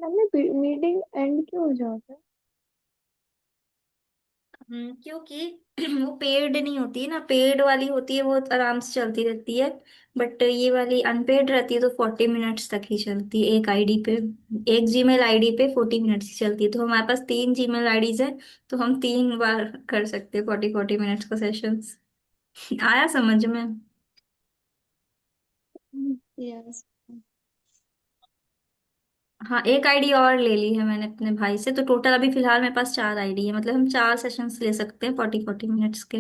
मैंने meeting and क्यों हो जाता है? क्योंकि वो पेड नहीं होती है ना, पेड वाली होती है वो आराम से चलती रहती है। बट ये वाली अनपेड रहती है तो 40 मिनट्स तक ही चलती है एक आईडी पे। एक जीमेल आईडी पे 40 मिनट्स ही चलती है, तो हमारे पास 3 जीमेल आईडीज है। तो हम 3 बार कर सकते हैं 40-40 मिनट्स का सेशंस। आया समझ में? यस। हाँ, एक आईडी और ले ली है मैंने अपने भाई से, तो टोटल अभी फिलहाल मेरे पास 4 आईडी है, मतलब हम 4 सेशंस ले सकते हैं 40-40 मिनट्स के।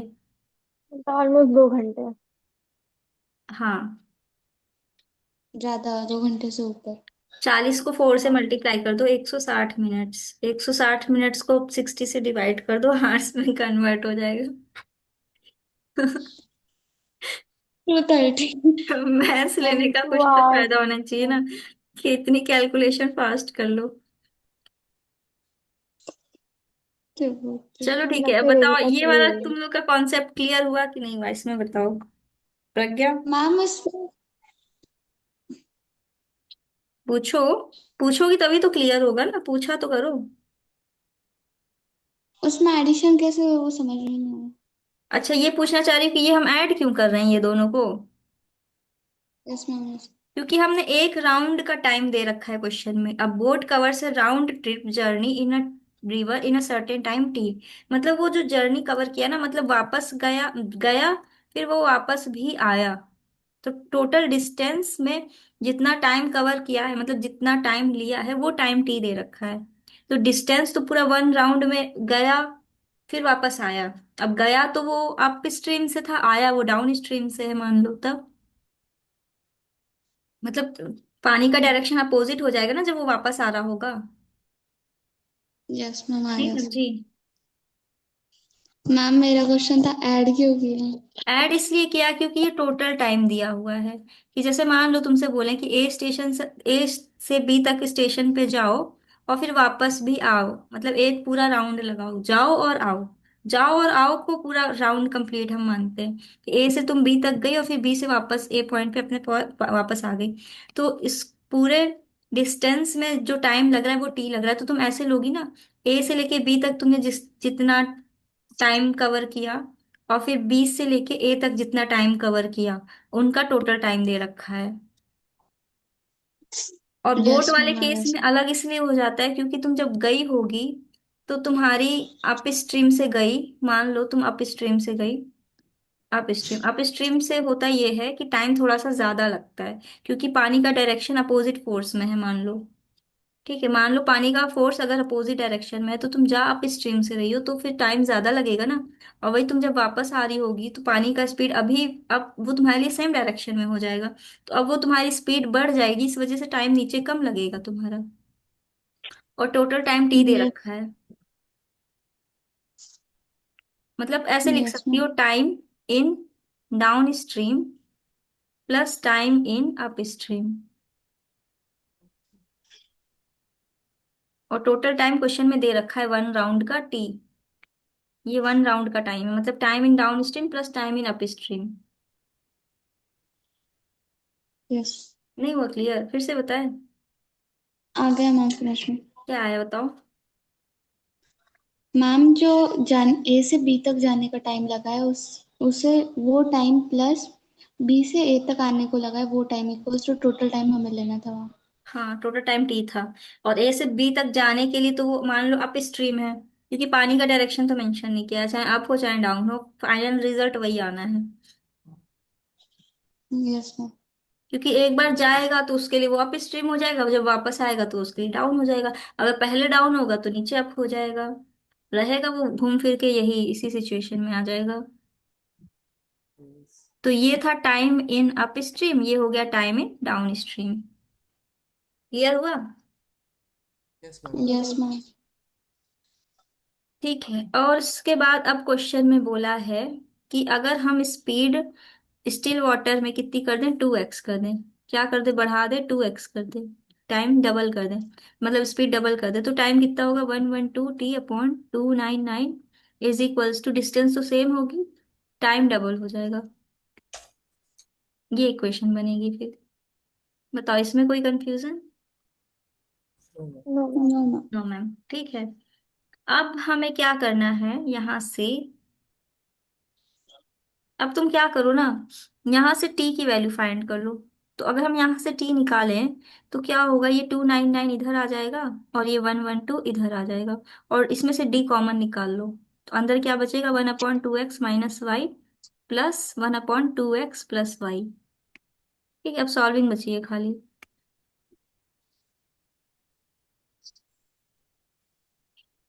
ऑलमोस्ट 2 घंटे। हाँ। ज्यादा, 2 घंटे से ऊपर। 40 को 4 से मल्टीप्लाई कर दो, 160 मिनट्स। 160 मिनट्स को 60 से डिवाइड कर दो, आवर्स में कन्वर्ट हो जाएगा। Two thirty. मैथ्स लेने एंड का टू कुछ तो आवर्स फायदा होना चाहिए ना, कि इतनी कैलकुलेशन फास्ट कर लो। चलो ठीक मैं है, अब फिर बताओ इनका ये सही वाला होगा। तुम लोग का कॉन्सेप्ट क्लियर हुआ कि नहीं हुआ, इसमें बताओ। प्रज्ञा, मैम उसमें पूछो। पूछोगी तभी तो क्लियर होगा ना, पूछा तो करो। उसमें एडिशन कैसे हुआ वो समझ में नहीं आया। अच्छा, ये पूछना चाह रही हूँ कि ये हम ऐड क्यों कर रहे हैं ये दोनों को। Yes ma'am. क्योंकि हमने एक राउंड का टाइम दे रखा है क्वेश्चन में। अब boat covers a round trip journey in a river in a certain time T. मतलब वो जो जर्नी कवर किया ना, मतलब वापस गया गया, फिर वो वापस भी आया। तो टोटल डिस्टेंस में जितना टाइम कवर किया है, मतलब जितना टाइम लिया है, वो टाइम टी दे रखा है। तो डिस्टेंस तो पूरा 1 राउंड में गया, फिर वापस आया। अब गया तो वो अप स्ट्रीम से था, आया वो डाउन स्ट्रीम से है, मान लो तब। मतलब पानी का डायरेक्शन अपोजिट हो जाएगा ना जब वो वापस आ रहा होगा। यस मैम, नहीं आया। समझी? मैम मेरा क्वेश्चन था ऐड क्यों किया। ऐड इसलिए किया क्योंकि ये टोटल टाइम दिया हुआ है। कि जैसे मान लो तुमसे बोले कि ए से बी तक स्टेशन पे जाओ और फिर वापस भी आओ, मतलब एक पूरा राउंड लगाओ, जाओ और आओ। जाओ और आओ को पूरा राउंड कंप्लीट हम मानते हैं कि ए से तुम बी तक गई और फिर बी से वापस ए पॉइंट पे अपने वापस आ गई। तो इस पूरे डिस्टेंस में जो टाइम लग रहा है वो टी लग रहा है, तो तुम ऐसे लोगी ना। ए से लेके बी तक तुमने जितना टाइम कवर किया, और फिर 20 से लेके ए तक जितना टाइम कवर किया, उनका टोटल टाइम दे रखा है। और बोट यस वाले मैम, आया। केस में अलग इसलिए हो जाता है क्योंकि तुम जब गई होगी तो तुम्हारी अप स्ट्रीम से गई, मान लो तुम अप स्ट्रीम से गई। अप स्ट्रीम से होता ये है कि टाइम थोड़ा सा ज्यादा लगता है, क्योंकि पानी का डायरेक्शन अपोजिट फोर्स में है, मान लो। ठीक है, मान लो पानी का फोर्स अगर अपोजिट डायरेक्शन में है तो तुम जा अप स्ट्रीम से रही हो तो फिर टाइम ज्यादा लगेगा ना। और वही तुम जब वापस आ रही होगी तो पानी का स्पीड अभी, अब वो तुम्हारे लिए सेम डायरेक्शन में हो जाएगा। तो अब वो तुम्हारी स्पीड बढ़ जाएगी, इस वजह से टाइम नीचे कम लगेगा तुम्हारा। और टोटल टाइम टी दे यस। रखा है। मतलब ऐसे लिख यस सकती मैम। हो, time in down stream plus time in up stream. और टोटल टाइम क्वेश्चन में दे रखा है 1 राउंड का टी। ये 1 राउंड का टाइम है, मतलब time in down stream plus time in up stream. Yes. नहीं हुआ क्लियर? फिर से बताए। आ गया मैम समझ में। क्या आया बताओ। मैम जो जान ए से बी तक जाने का टाइम लगा है उस उसे वो टाइम प्लस बी से ए तक आने को लगा है वो time equals to total time हमें लेना था वहाँ। हाँ, टोटल टाइम टी था। और ए से बी तक जाने के लिए तो वो मान लो अप स्ट्रीम है, क्योंकि पानी का डायरेक्शन तो मेंशन नहीं किया है, चाहे अप हो चाहे डाउन हो, फाइनल रिजल्ट वही आना है। Yes ma'am. क्योंकि एक बार जाएगा तो उसके लिए वो अप स्ट्रीम हो जाएगा, जब वापस आएगा तो उसके लिए डाउन हो जाएगा। अगर पहले डाउन होगा तो नीचे अप हो जाएगा, रहेगा वो घूम फिर के यही इसी सिचुएशन में आ जाएगा। तो ये था टाइम इन अप स्ट्रीम, ये हो गया time in downstream. Clear हुआ? Yes ma'am. ठीक है, और इसके बाद अब क्वेश्चन में बोला है कि अगर हम स्पीड स्टिल वाटर में कितनी कर दें, 2x कर दें। क्या कर दें, बढ़ा दें, 2x कर दें। टाइम डबल कर दें, मतलब स्पीड डबल कर दें, तो टाइम कितना होगा, 112t/299 is equals to, distance तो सेम होगी, टाइम डबल हो जाएगा। ये इक्वेशन बनेगी फिर। बताओ इसमें कोई confusion? No ma'am. No ma'am, ठीक है। अब हमें क्या करना है यहाँ से, अब तुम क्या करो ना, यहाँ से टी की वैल्यू फाइंड कर लो। तो अगर हम यहाँ से टी निकालें तो क्या होगा, ये 299 इधर आ जाएगा और ये 112 इधर आ जाएगा, और इसमें से डी कॉमन निकाल लो। तो अंदर क्या बचेगा, 1/2x - y plus 1/2x + y। ठीक है, अब सॉल्विंग बची है खाली।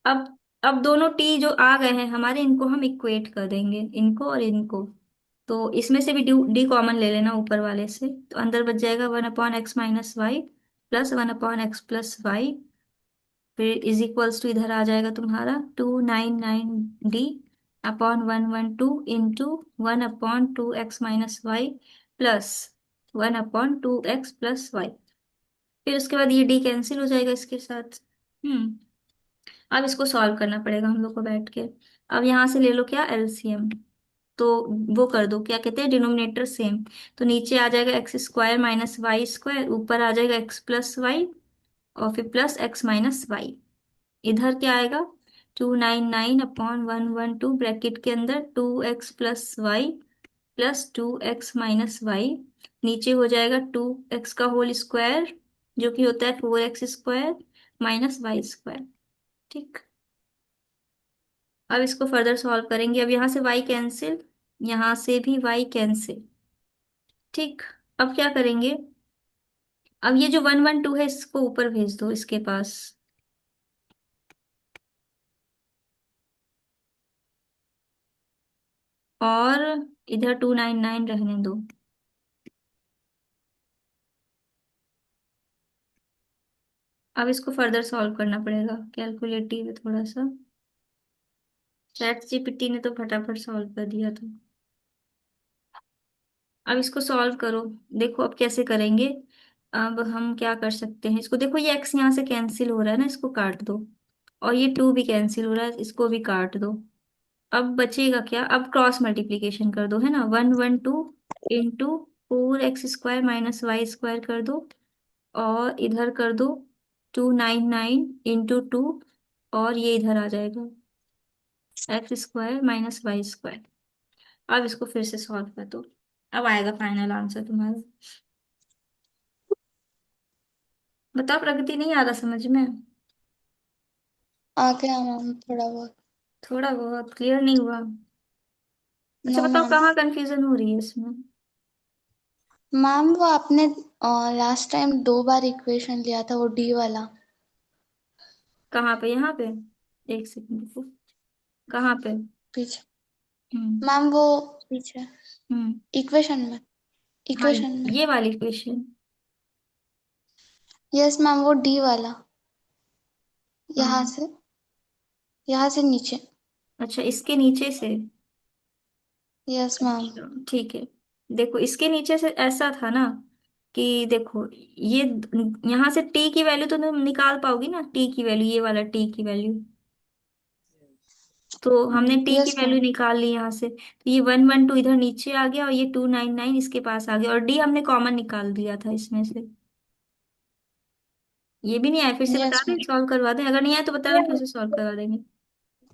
अब दोनों टी जो आ गए हैं हमारे, इनको हम इक्वेट कर देंगे, इनको और इनको। तो इसमें से भी डी कॉमन ले लेना ऊपर वाले से, तो अंदर बच जाएगा 1/x - y plus 1/x + y। फिर इज इक्वल्स टू इधर आ जाएगा तुम्हारा 299D/112 into 1/2x - y plus 1/2x + y। फिर उसके बाद ये डी कैंसिल हो जाएगा इसके साथ। अब इसको सॉल्व करना पड़ेगा हम लोग को बैठ के। अब यहाँ से ले लो क्या, एलसीएम। तो वो कर दो, क्या कहते हैं, डिनोमिनेटर सेम। तो नीचे आ जाएगा x² - y², ऊपर आ जाएगा x + y, और फिर +x - y। इधर क्या आएगा, 299/112 ब्रैकेट के अंदर 2x + y plus 2x - y। नीचे हो जाएगा 2x का होल स्क्वायर, जो कि होता है 4x² -y²। ठीक। अब इसको फर्दर सॉल्व करेंगे। अब यहाँ से y कैंसिल, यहाँ से भी y कैंसिल। ठीक। अब क्या करेंगे, अब ये जो 112 है इसको ऊपर भेज दो इसके पास, और इधर 299 रहने दो। अब इसको फर्दर सॉल्व करना पड़ेगा कैलकुलेटिव है थोड़ा सा। चैट जीपीटी ने तो फटाफट सॉल्व कर दिया था। अब इसको सॉल्व करो। देखो अब कैसे करेंगे। अब हम क्या कर सकते हैं, इसको देखो, ये x यहाँ से कैंसिल हो रहा है ना, इसको काट दो। और ये 2 भी कैंसिल हो रहा है, इसको भी काट दो। अब बचेगा क्या, अब क्रॉस मल्टीप्लीकेशन कर दो, है ना, 112 इंटू 4x² - y² कर दो, और इधर कर दो 299 इंटू 2, और ये इधर आ जाएगा x² - y²। अब इसको फिर से सॉल्व कर दो, अब आएगा फाइनल आंसर तुम्हारा। बताओ, प्रगति नहीं आ रहा समझ में? आ गया मैम थोड़ा बहुत। थोड़ा बहुत क्लियर नहीं हुआ? अच्छा नो बताओ, मैम। कहाँ कंफ्यूजन हो रही है इसमें? मैम वो आपने लास्ट टाइम 2 बार इक्वेशन लिया था, वो डी वाला। कहाँ पे, यहाँ पे? एक सेकंड रुको। कहाँ पे? पीछे हम्म। मैम, वो पीछे हम्म। इक्वेशन में। हाँ, इक्वेशन में। ये वाली क्वेश्चन। यस मैम, वो डी वाला। यहाँ हाँ। से, यहाँ से नीचे। अच्छा, इसके नीचे से। Yes ma'am. अच्छा ठीक है। देखो, इसके नीचे से ऐसा था ना, कि देखो ये, यहाँ से टी की वैल्यू तो तुम निकाल पाओगी ना, टी की वैल्यू, ये वाला टी की वैल्यू। तो हमने टी की यस वैल्यू मैम। निकाल ली यहाँ से, तो ये 112 इधर नीचे आ गया, और ये 299 इसके पास आ गया, और डी हमने कॉमन निकाल दिया था इसमें से। ये भी नहीं आया, फिर से बता यस दें, सॉल्व करवा दें? अगर नहीं आया तो बताना, फिर मैम। से सॉल्व करवा देंगे। आ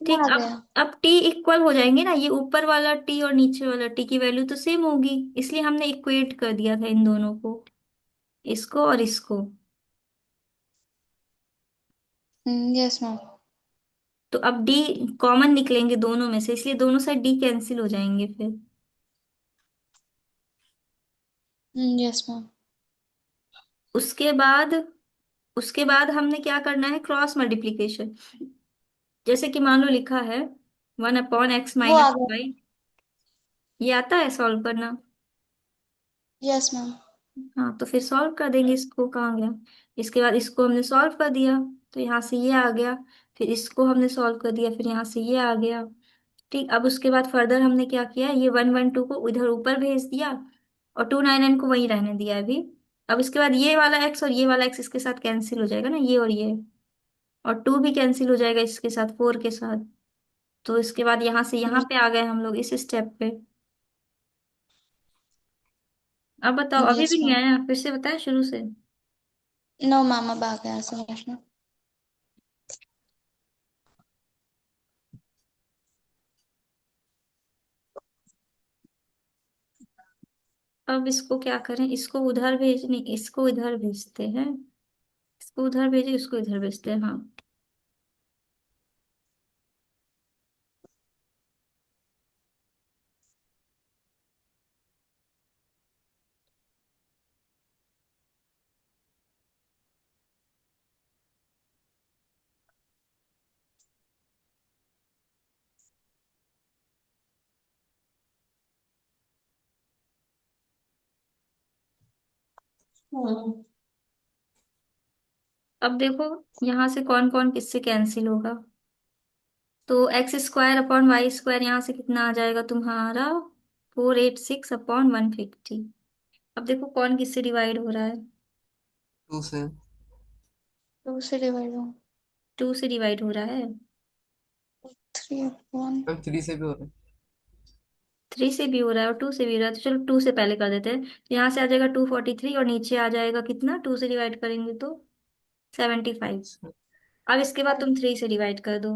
ठीक। गया। अब टी इक्वल हो जाएंगे ना, ये ऊपर वाला टी और नीचे वाला टी की वैल्यू तो सेम होगी, इसलिए हमने इक्वेट कर दिया था इन दोनों को, इसको और इसको। Yes ma'am. तो अब डी कॉमन निकलेंगे दोनों में से, इसलिए दोनों साइड डी कैंसिल हो जाएंगे फिर। Yes ma'am. उसके बाद, उसके बाद हमने क्या करना है, क्रॉस मल्टीप्लीकेशन। जैसे कि मान लो लिखा है 1/x वो आ माइनस गया। वाई। ये आता है सॉल्व करना? Yes ma'am. हाँ, तो फिर सॉल्व कर देंगे इसको, कहाँ गया। इसके बाद इसको हमने सॉल्व कर दिया, तो यहाँ से ये आ गया। फिर इसको हमने सॉल्व कर दिया, फिर यहाँ से ये आ गया। ठीक। अब उसके बाद फर्दर हमने क्या किया, ये 112 को इधर ऊपर भेज दिया, और 299 को वहीं रहने दिया अभी। अब इसके बाद ये वाला एक्स और ये वाला एक्स इसके साथ कैंसिल हो जाएगा ना, ये और ये, और 2 भी कैंसिल हो जाएगा इसके साथ, 4 के साथ। तो इसके बाद यहाँ से यहाँ पे आ गए हम लोग इस स्टेप पे। अब बताओ, अभी यस भी नहीं मैम। आया, फिर से बताएं शुरू से? नो मैम, अब आ गया समझ में। अब इसको क्या करें, इसको उधर भेज नहीं, इसको इधर भेजते हैं, इसको उधर भेजे, इसको इधर भेजते हैं, हाँ। हम्म। अब देखो यहाँ से कौन कौन किससे कैंसिल होगा। तो x² अपॉन y² यहाँ से कितना आ जाएगा तुम्हारा, 486 अपॉन 150। अब देखो कौन किससे डिवाइड हो रहा है। 2 से। 2 से डिवाइड हो। 2 से डिवाइड हो रहा है। 3/। मैम 3 से भी हो रहा है। 3 से भी हो रहा है और 2 से भी हो रहा है, तो चलो 2 से पहले कर देते हैं। तो यहाँ से आ जाएगा 243 और नीचे आ जाएगा कितना, 2 से डिवाइड करेंगे तो 75। अब इसके बाद तुम 3 से डिवाइड कर दो।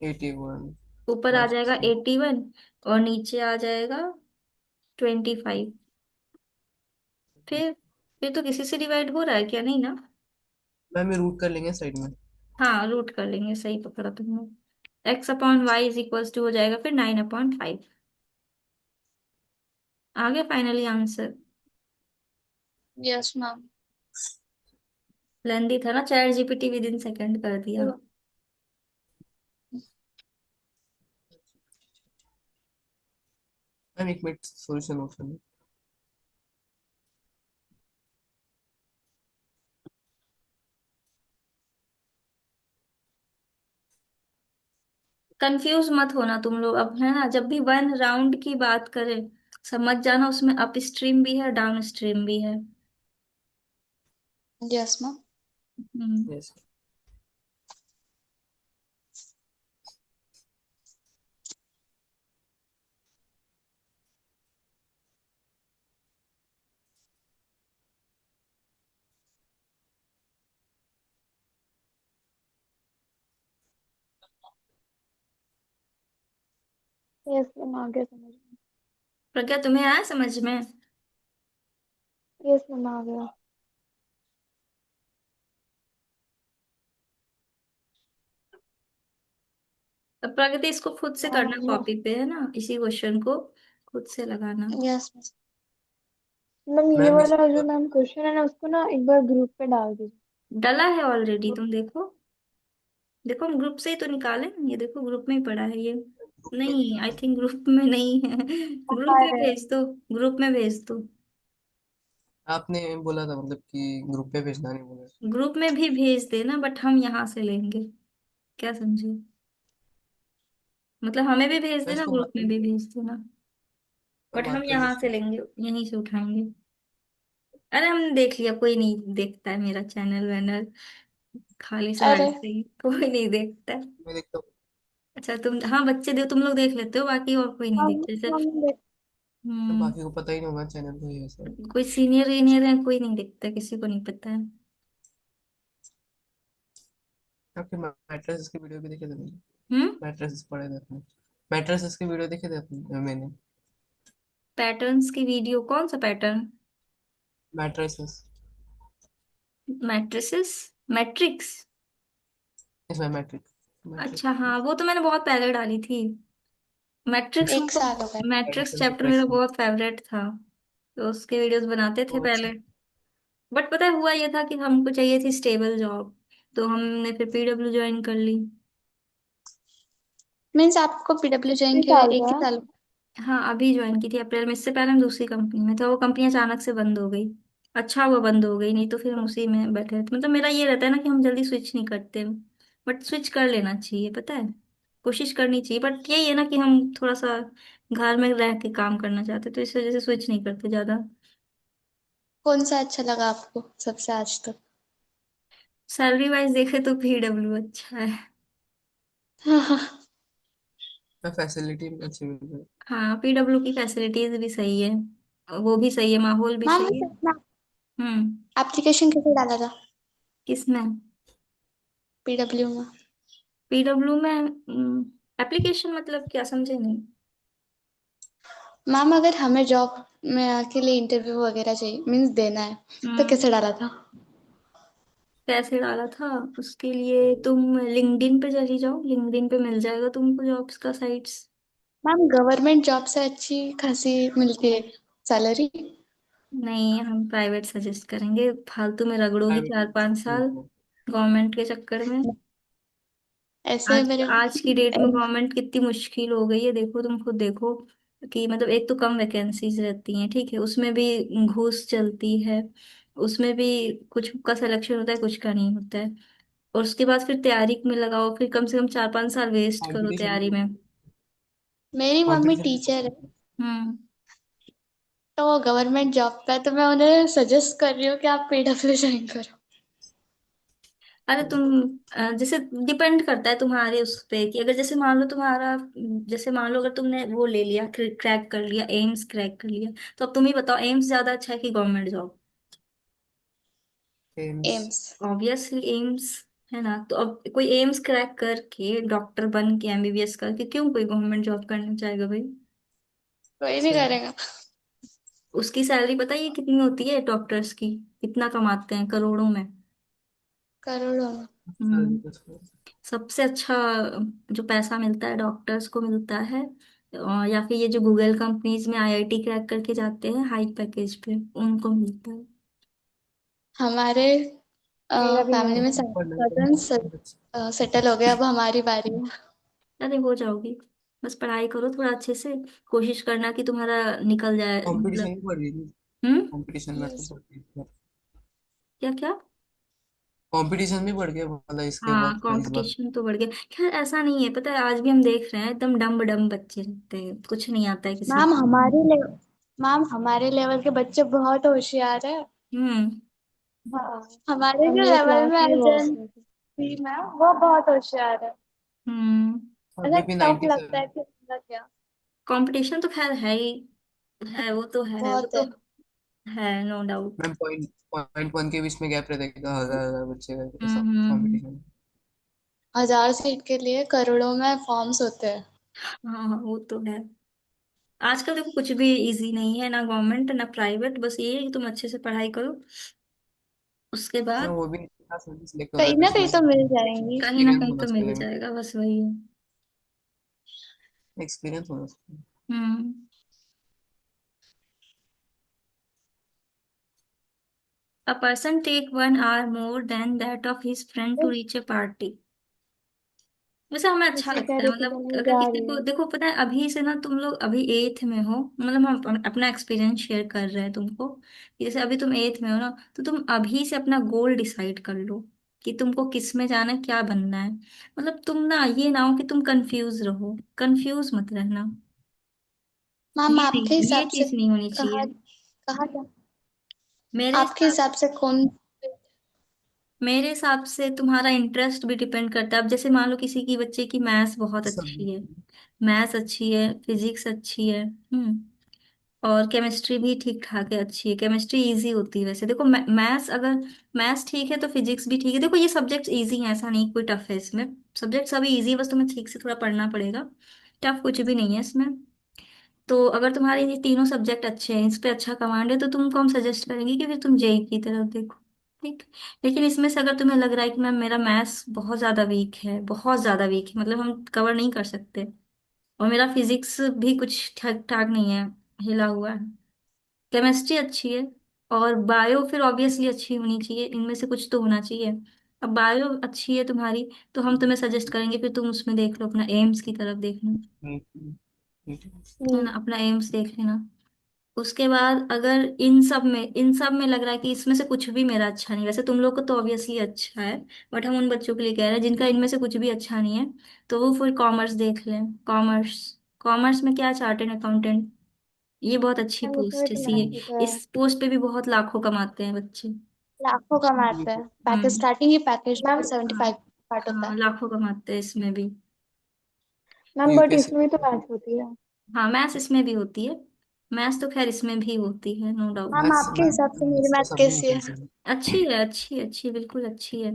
81 ऊपर आ प्लस जाएगा 3। 81 और नीचे आ जाएगा 25। फिर फिर तो किसी से डिवाइड हो रहा है क्या, नहीं ना। मैम ये रूट कर लेंगे साइड में। हाँ रूट कर लेंगे, सही पकड़ा तुमने। x/y = हो जाएगा फिर 9/5। आ गया finally answer. Yes ma'am. Lengthy था ना, ChatGPT विद इन सेकंड कर दिया। मैम 1 मिनट सॉल्यूशन नोट करना। कंफ्यूज मत होना तुम लोग अब, है ना, जब भी वन राउंड की बात करें समझ जाना, उसमें अप स्ट्रीम भी है डाउन स्ट्रीम भी है। Yes ma'am. Hmm. Yes. Yes ma'am, आ गया समझ में। प्रज्ञा तुम्हें आया समझ में। यस मैम, आ गया। अब प्रगति इसको खुद से आ करना, गया। कॉपी पे है ना, इसी क्वेश्चन को खुद से लगाना। यस मैम, ये मैम वाला इसको जो मैम क्वेश्चन है ना, उसको ना एक बार ग्रुप पे डाल दीजिए। डला है ऑलरेडी, तुम देखो। देखो हम ग्रुप से ही तो निकाले, ये देखो ग्रुप में ही पड़ा है ये। ग्रुप में भी नहीं, आई डाल दो। थिंक ग्रुप में नहीं है। ग्रुप आ में रहा है। भेज दो, ग्रुप में भेज दो। आपने बोला था मतलब कि ग्रुप पे भेजना नहीं बोला। ग्रुप में भी भेज देना बट हम यहाँ से लेंगे, क्या समझे। मतलब हमें भी भेज मैं देना, इसको ग्रुप में भी भेज देना, मैं बट हम मार्क कर यहाँ से दूँ। लेंगे, यहीं से उठाएंगे। अरे हमने देख लिया, कोई नहीं देखता है मेरा चैनल वैनल, खाली सा अरे, ऐसे ही कोई नहीं देखता है। मैं देखता हूँ। अच्छा तुम, हाँ बच्चे दो तुम लोग देख लेते हो, बाकी और कोई नहीं हम देखते हम सिर्फ। देख। मैम हम्म। बाकी को पता ही नहीं होगा चैनल को, ये सब। कोई सीनियर वीनियर है, कोई नहीं देखता, किसी को नहीं पता है। आपके मैट्रेस की वीडियो भी देखे थे मैंने। हम्म। मैट्रेस पड़े थे अपने। मैट्रेस की वीडियो देखे थे अपने मैंने। पैटर्न्स की वीडियो, कौन सा पैटर्न। मैट्रेसेस। Matrices, matrix. इसमें मैट्रिक अच्छा मैट्रिक। हाँ, वो तो मैंने बहुत पहले डाली थी। मैट्रिक्स, एक साल हो गए। मैट्रिक्स एडिशन चैप्टर मेरा मैट्रेस। बहुत फेवरेट था, तो उसके वीडियोस बनाते थे तो पहले। अच्छा। बट पता है हुआ ये था कि हमको चाहिए थी स्टेबल जॉब, तो हमने फिर PW ज्वाइन कर ली। मीन्स आपको पीडब्ल्यू ज्वाइन कितने किया हुआ साल एक ही का? साल हुआ? हाँ अभी ज्वाइन की थी अप्रैल में, इससे पहले हम दूसरी कंपनी में थे, वो कंपनी अचानक से बंद हो गई। अच्छा हुआ बंद हो गई, नहीं तो फिर हम उसी में बैठे रहते। मतलब मेरा ये रहता है ना कि हम जल्दी स्विच नहीं करते, बट स्विच कर लेना चाहिए पता है, कोशिश करनी चाहिए, बट यही है ना कि हम थोड़ा सा घर में रह के काम करना चाहते, तो इस वजह से स्विच नहीं करते ज्यादा। कौन सा अच्छा लगा आपको सबसे आज तक? सैलरी वाइज देखे तो PW अच्छा है। हाँ हाँ। मैं फैसिलिटी अच्छी मिल रही है। हाँ PW की फैसिलिटीज भी सही है, वो भी सही है, माहौल भी मैम, सही है। हम्म। एप्लीकेशन कैसे डाला था किसमें। पीडब्ल्यू में? PW में एप्लीकेशन मतलब क्या, समझे नहीं। मैम अगर हमें जॉब में के लिए इंटरव्यू वगैरह चाहिए मीन्स देना है, तो हम्म। कैसे डाला था? कैसे डाला था? उसके लिए तुम लिंक्डइन पे चली जाओ, लिंक्डइन पे मिल जाएगा तुमको जॉब्स का साइट्स। मैम गवर्नमेंट जॉब से अच्छी खासी मिलती है सैलरी। नहीं, हम प्राइवेट सजेस्ट करेंगे, फालतू में रगड़ोगी प्राइवेट। 4-5 साल गवर्नमेंट के चक्कर में। ऐसे आज मेरे आज की डेट में गवर्नमेंट कितनी मुश्किल हो गई है, देखो तुम खुद देखो कि मतलब एक तो कम वैकेंसीज रहती हैं, ठीक है, उसमें भी घूस चलती है, उसमें भी कुछ का सिलेक्शन होता है, कुछ का नहीं होता है, और उसके बाद फिर तैयारी में लगाओ, फिर कम से कम 4-5 साल वेस्ट करो कंपटीशन तैयारी भी में। मेरी मम्मी कंपटीशन भी टीचर है, हम्म। तो वो गवर्नमेंट जॉब पे है, तो मैं उन्हें सजेस्ट कर रही हूँ कि आप पीडब्ल्यू ज्वाइन करो। अरे तुम जैसे डिपेंड करता है तुम्हारे उस पे कि अगर जैसे मान लो तुम्हारा, जैसे मान लो अगर तुमने वो ले लिया, क्रैक कर लिया, एम्स क्रैक कर लिया, तो अब तुम ही बताओ एम्स ज्यादा अच्छा है कि government job? AIIMS. AIIMS. Obviously AIIMS, है ना? तो अब कोई एम्स क्रैक करके डॉक्टर बन के एमबीबीएस करके क्यों कोई गवर्नमेंट जॉब करना चाहेगा भाई? कोई नहीं सही। करेगा। उसकी सैलरी पता है कितनी होती है डॉक्टर्स की? कितना कमाते हैं, करोड़ों में। करोड़ों में। हम्म। सबसे अच्छा जो पैसा मिलता है डॉक्टर्स को मिलता है, या फिर ये जो गूगल कंपनीज में आईआईटी क्रैक करके जाते हैं हाई पैकेज पे, उनको मिलता है। हमारे मेरा भी फैमिली मन में है। सारे पढ़ना तो कजन्स बहुत सेटल हो गए, अब हमारी बारी है। अरे हो जाओगी, बस पढ़ाई करो थोड़ा अच्छे से, कोशिश करना कि तुम्हारा निकल जाए कंपटीशन मतलब। भी बढ़ गई थी। हम्म। कंपटीशन में तो Yes. बढ़ गई। क्या क्या? कंपटीशन भी बढ़ गया मतलब इसके हाँ, बाद इस बार। कंपटीशन तो बढ़ गया। खैर ऐसा नहीं है, पता है आज भी हम देख रहे हैं एकदम डम्ब डम्ब बच्चे रहते हैं, कुछ नहीं आता है किसी मैम को। हमारे ले मैम हमारे लेवल के बच्चे बहुत होशियार है। हम्म। हाँ, हमारे हम जो लोग लेवल क्लास में में बहुत अर्जन थे। थी मैम, वो बहुत होशियार है। हम्म। अभी मतलब भी टफ लगता है 97। कि मतलब क्या। कंपटीशन तो खैर है ही, है वो तो है, वो बहुत तो है। है, no doubt. Ma'am point one के बीच में गैप रहता है, हजार हजार बच्चे का ऐसा हम्म। कंपटीशन। 1000 सीट के लिए करोड़ों में फॉर्म्स होते हैं। हाँ वो तो है। आजकल देखो कुछ भी इजी नहीं है, ना गवर्नमेंट ना प्राइवेट, बस ये है कि तुम अच्छे से पढ़ाई करो, उसके मैं बाद वो भी सिलेक्ट हो कहीं जाता ना कहीं उसमें। तो मिल जाएंगी। कहीं ना एक्सपीरियंस कहीं होना तो मिल चाहिए। जाएगा, बस वही है। एक्सपीरियंस होना चाहिए। हम्म। A person take 1 hour more than that of his friend to reach a party। वैसे हमें अच्छा इससे क्या लगता है, दिक्कत मतलब नहीं अगर जा किसी रही को है। देखो, पता है अभी से ना तुम लोग अभी एथ में हो, मतलब हम अपना एक्सपीरियंस शेयर कर रहे हैं तुमको कि जैसे अभी तुम एथ में हो ना, तो तुम अभी से अपना गोल डिसाइड कर लो कि तुमको किस में जाना है, क्या बनना है। मतलब तुम ना ये ना हो कि तुम कंफ्यूज रहो, कंफ्यूज मत रहना। मैम ये आपके नहीं, ये हिसाब से चीज नहीं होनी कहाँ चाहिए। कहाँ मेरे आपके हिसाब हिसाब से कौन? मेरे हिसाब से तुम्हारा इंटरेस्ट भी डिपेंड करता है। अब जैसे मान लो किसी की बच्चे की मैथ्स बहुत अच्छी है, सब। मैथ्स अच्छी है, फिजिक्स अच्छी है, और केमिस्ट्री भी ठीक ठाक है, अच्छी है, केमिस्ट्री इजी होती है वैसे, देखो मैथ्स अगर मैथ्स ठीक है तो फिजिक्स भी ठीक है, देखो ये सब्जेक्ट्स इजी हैं, ऐसा नहीं कोई टफ है इसमें, सब्जेक्ट सभी इजी है, बस तुम्हें ठीक से थोड़ा पढ़ना पड़ेगा, टफ कुछ भी नहीं है इसमें। तो अगर तुम्हारे ये तीनों सब्जेक्ट अच्छे हैं, इस पे अच्छा कमांड है, तो तुमको हम सजेस्ट करेंगे कि फिर तुम जेई की तरफ देखो, ठीक। लेकिन इसमें से अगर तुम्हें लग रहा है कि मैम मेरा मैथ्स बहुत ज्यादा वीक है, बहुत ज्यादा वीक है, मतलब हम कवर नहीं कर सकते, और मेरा फिजिक्स भी कुछ ठीक ठाक नहीं है, हिला हुआ है, केमिस्ट्री अच्छी है, और बायो फिर ऑब्वियसली अच्छी होनी चाहिए, इनमें से कुछ तो होना चाहिए। अब बायो अच्छी है तुम्हारी, तो हम तुम्हें सजेस्ट करेंगे फिर तुम उसमें देख लो, अपना एम्स की तरफ देख लो, है ना, अपना एम्स देख लेना। उसके बाद अगर इन सब में लग रहा है कि इसमें से कुछ भी मेरा अच्छा नहीं, वैसे तुम लोग को तो ऑब्वियसली अच्छा है, बट हम उन बच्चों के लिए कह रहे हैं जिनका इनमें से कुछ भी अच्छा नहीं है, तो वो फिर कॉमर्स देख लें, कॉमर्स। कॉमर्स में क्या, चार्टेड अकाउंटेंट, ये बहुत अच्छी हम उसमें पोस्ट है, तो सीए। मैथ ही तो है। इस पोस्ट पे भी बहुत लाखों कमाते हैं बच्चे। लाखों कमाते हैं, पैकेज हम्म। स्टार्टिंग ही पैकेज मैम 75 पार्ट होता हाँ, है। लाखों कमाते हैं इसमें भी। Ma'am but UPSC. इसमें भी तो मैथ होती है। हाँ, मैथ्स इसमें भी होती है, मैथ्स तो खैर इसमें भी होती है, नो डाउट। मैम मैथ्स आपके हिसाब से मेरी मैथ्स तो मैथ सब में कैसी होती है? है। अच्छी है, अच्छी अच्छी, बिल्कुल अच्छी है।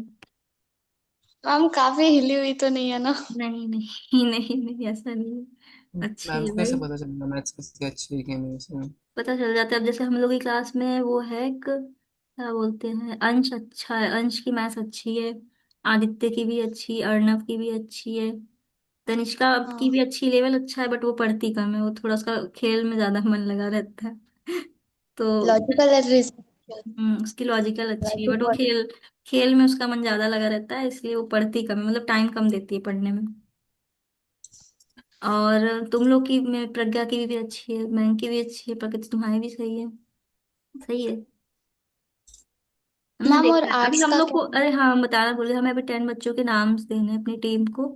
मैम काफी हिली हुई तो नहीं है ना? नहीं नहीं नहीं नहीं, ऐसा नहीं है। अच्छी मैम है को कैसे भाई। पता चलेगा मैथ्स किसकी अच्छी है कि नहीं उसमें? पता चल जाता है। अब जैसे हम लोग की क्लास में वो है एक, क्या बोलते हैं, अंश अच्छा है, अंश की मैथ्स अच्छी है। आदित्य की भी अच्छी, अर्णव की भी अच्छी है। तनिष्का की हाँ, भी अच्छी, लेवल अच्छा है, बट वो पढ़ती कम है, वो थोड़ा उसका खेल में ज्यादा मन लगा रहता है। तो लॉजिकल रीजन। उसकी लॉजिकल अच्छी है, बट वो खेल खेल में उसका मन ज्यादा लगा रहता है, इसलिए वो पढ़ती कम है, मतलब टाइम कम देती है पढ़ने में। और तुम लोग की में प्रज्ञा की भी अच्छी है, मयंक की भी अच्छी है, प्रकृति तुम्हारी भी सही है। सही है। हमने मैम और देखा है अभी आर्ट्स हम का लोग को। क्या? अरे हाँ, बता रहा बोले, हमें अभी 10 बच्चों के नाम देने हैं अपनी टीम को।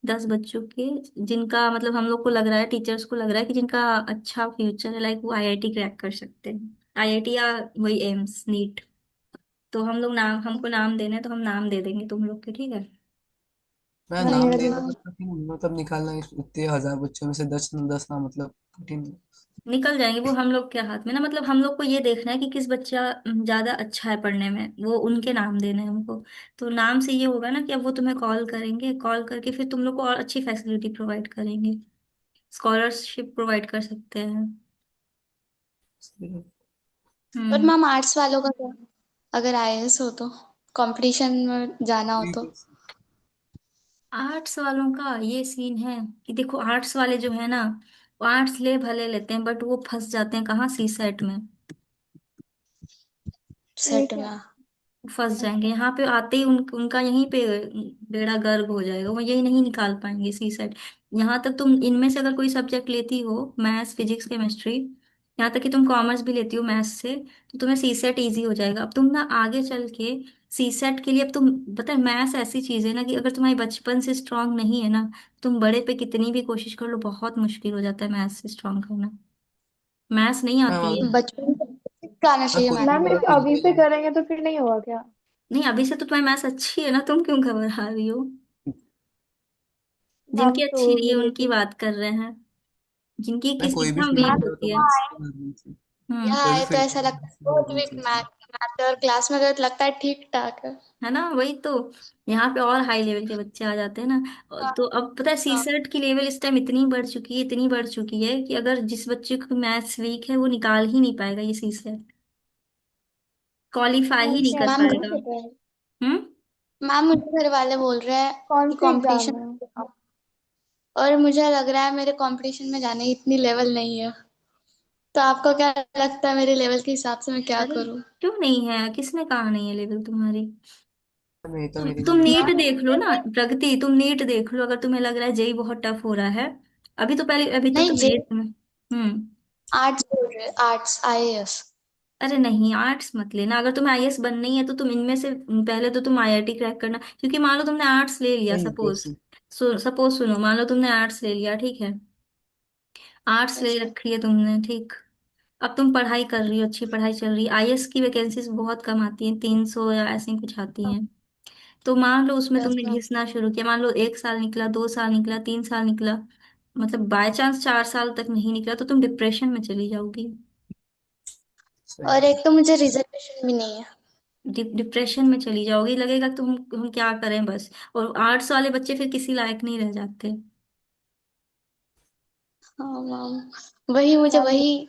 10 बच्चों के, जिनका मतलब हम लोग को लग रहा है, टीचर्स को लग रहा है कि जिनका अच्छा फ्यूचर है, लाइक वो आईआईटी क्रैक कर सकते हैं। आईआईटी या वही एम्स नीट। तो हम लोग नाम, हमको नाम देने हैं, तो हम नाम दे देंगे तुम लोग के, ठीक है। मैं मैम नाम मेरा भी देना हो तो कठिन है, मतलब निकालना इतने हजार बच्चों में से 10 10 नाम, मतलब कठिन है। निकल जाएंगे, वो हम लोग के हाथ में ना, मतलब हम लोग को ये देखना है कि किस बच्चा ज्यादा अच्छा है पढ़ने में, वो उनके नाम देने हैं हमको। तो नाम से ये होगा ना कि अब वो तुम्हें कॉल करेंगे, कॉल करके फिर तुम लोग को और अच्छी फैसिलिटी प्रोवाइड करेंगे। स्कॉलरशिप प्रोवाइड कर सकते हैं। इसलिए और हम्म। मैम आर्ट्स वालों का क्या, अगर आईएएस हो तो, कंपटीशन में जाना हो तो? आर्ट्स वालों का ये सीन है कि देखो, आर्ट्स वाले जो है ना, वो आर्ट्स ले भले लेते हैं, बट वो फंस जाते हैं कहाँ, सी सेट में। ये सेट क्या? में? फंस जाएंगे अच्छा। यहाँ पे आते ही, उनका यहीं पे बेड़ा गर्क हो जाएगा, वो यही नहीं निकाल पाएंगे सी सेट। यहाँ तक तुम इनमें से अगर कोई सब्जेक्ट लेती हो, मैथ्स फिजिक्स केमिस्ट्री, यहाँ तक कि तुम कॉमर्स भी लेती हो मैथ्स से, तो तुम्हें सी सेट ईजी हो जाएगा। अब तुम ना आगे चल के सी सेट के लिए, अब तुम पता है मैथ्स ऐसी चीज है ना कि अगर तुम्हारी बचपन से स्ट्रांग नहीं है ना, तुम बड़े पे कितनी भी कोशिश कर लो, बहुत मुश्किल हो जाता है मैथ्स से स्ट्रांग करना। मैथ्स नहीं मैम आती है। अगर बचपन से basic का आना मैं चाहिए कोई मैथ भी मैम में। मतलब एक फील्ड अभी ले से लूँ, करेंगे तो फिर नहीं होगा क्या? नहीं, अभी से तो तुम्हारी मैथ्स अच्छी है ना, तुम क्यों घबरा रही हो। मैम जिनकी तो अच्छी नहीं है ये उनकी भी। बात कर रहे हैं, जिनकी मैं किसी कोई भी एग्जाम फील्ड वीक ले मैम रहा हूँ तो होती है। मैथ्स से करनी चाहिए। हम्म। यहाँ कोई भी आए तो फील्ड ऐसा लगता है मैथ्स से बहुत करनी वीक चाहिए। मैथ मैथ, और क्लास में गए तो लगता है ठीक ठाक है। है ना, वही तो। यहाँ पे और हाई लेवल के बच्चे आ जाते हैं ना। हाँ, तो अब पता है हाँ, सीसेट की लेवल इस टाइम इतनी बढ़ चुकी है, इतनी बढ़ चुकी है कि अगर जिस बच्चे को मैथ्स वीक है, वो निकाल ही नहीं पाएगा ये सीसेट, क्वालिफाई ही नहीं अच्छा, कर मैम पाएगा। हम्म। मैम मुझे घर वाले बोल रहे हैं कौन कि सी एग्जाम कंपटीशन, है? और मुझे लग रहा है मेरे कंपटीशन में जाने की इतनी लेवल नहीं है। तो आपको क्या लगता है मेरे लेवल के हिसाब से मैं क्या अरे करूँ? क्यों नहीं है, किसने कहा नहीं है लेवल तुम्हारी। नहीं तो मेरी तुम भी नीट मैम देख लो ना, प्रगति, तुम नीट देख लो, अगर तुम्हें लग रहा है जेई बहुत टफ हो रहा है। अभी तो पहले, अभी तो नहीं, तुम जे एट में। हम्म। आर्ट्स बोल रहे, आर्ट्स आईएएस। अरे नहीं, आर्ट्स मत लेना, अगर तुम्हें आईएएस बननी है तो तुम इनमें से पहले तो तुम आईआईटी क्रैक करना, क्योंकि मान लो तुमने आर्ट्स ले लिया, मैं सपोज, यूपीएससी। सपोज सुनो, मान लो तुमने आर्ट्स ले लिया, ठीक है। आर्ट्स ले यस मैम। रखी है तुमने, ठीक। अब तुम पढ़ाई कर रही हो, अच्छी पढ़ाई चल रही है, आईएएस की वैकेंसीज बहुत कम आती हैं, 300 या ऐसे ही कुछ आती हैं। तो मान लो उसमें यस तुमने मैम। घिसना शुरू किया, मान लो 1 साल निकला, 2 साल निकला, 3 साल निकला, मतलब बाय चांस 4 साल तक नहीं निकला, तो तुम डिप्रेशन में चली जाओगी। सही और है। एक तो मुझे रिजर्वेशन भी नहीं है। डिप्रेशन में चली जाओगी, लगेगा कि हम क्या करें बस। और आर्ट्स वाले बच्चे फिर किसी लायक नहीं रह जाते। हाँ मैम, वही मुझे मैम वही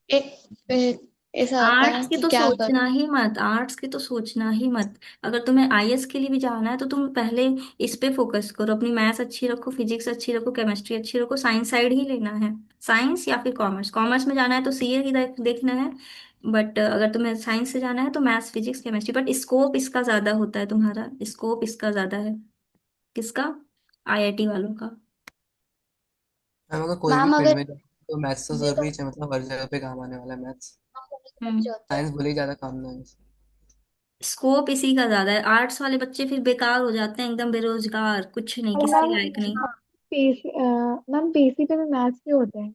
एक ऐसा आता आर्ट्स है की कि तो क्या सोचना करूँ। ही मत, आर्ट्स की तो सोचना ही मत। अगर तुम्हें आईएएस के लिए भी जाना है, तो तुम पहले इस पे फोकस करो, अपनी मैथ्स अच्छी रखो, फिजिक्स अच्छी रखो, केमिस्ट्री अच्छी रखो, साइंस साइड ही लेना है। साइंस या फिर कॉमर्स, कॉमर्स में जाना है तो सीए ही देखना है। बट अगर तुम्हें साइंस से जाना है तो maths physics chemistry, but scope इसका ज्यादा होता है, तुम्हारा स्कोप इसका ज्यादा है। किसका? आईआईटी वालों का। मैम अगर कोई भी मैम फील्ड अगर में जाओ तो मैथ्स तो देखो, जरूरी है, मतलब हर जगह पे काम आने वाला है मैथ्स। हम्म। जो होता है, साइंस भले ही ज्यादा काम ना है। स्कोप इसी का ज्यादा है, आर्ट्स वाले बच्चे फिर बेकार हो जाते हैं, एकदम बेरोजगार, कुछ नहीं, और किसी मैम लायक नहीं। पीसी मैम पीसी पे भी मैथ्स भी होते हैं।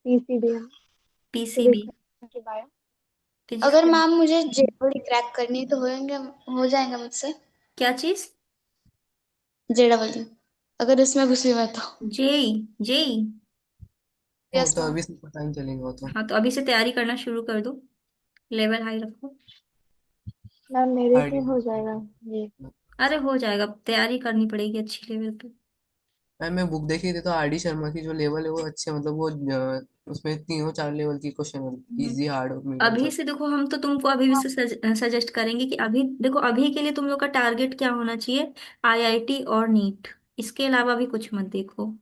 पीसीबी में पीसीबी, फिजिक्स के बायो। फिजिक्स अगर के। मैम मुझे जेडबल क्रैक करनी है तो होएंगे, हो जाएगा मुझसे? क्या चीज? जेडबल, अगर उसमें घुसी मैं तो? JEE, JEE. वो यस तो मैम। अभी से पता नहीं चलेगा वो तो। हाँ, तो अभी से तैयारी करना शुरू कर दो, लेवल हाई रखो। मैम मेरे थर्ड से हो ईयर। जाएगा ये। अरे हो जाएगा, तैयारी करनी पड़ेगी अच्छी लेवल पे। मैं बुक देखी थी तो आर डी शर्मा की जो लेवल है वो अच्छे, मतलब वो उसमें तीनों 4 लेवल की क्वेश्चन, हम्म। इजी हार्ड और मीडियम अभी सब। से देखो, हम तो तुमको अभी भी सजेस्ट करेंगे कि अभी देखो, अभी के लिए तुम लोग का टारगेट क्या होना चाहिए, आईआईटी और नीट। इसके अलावा भी कुछ मत देखो,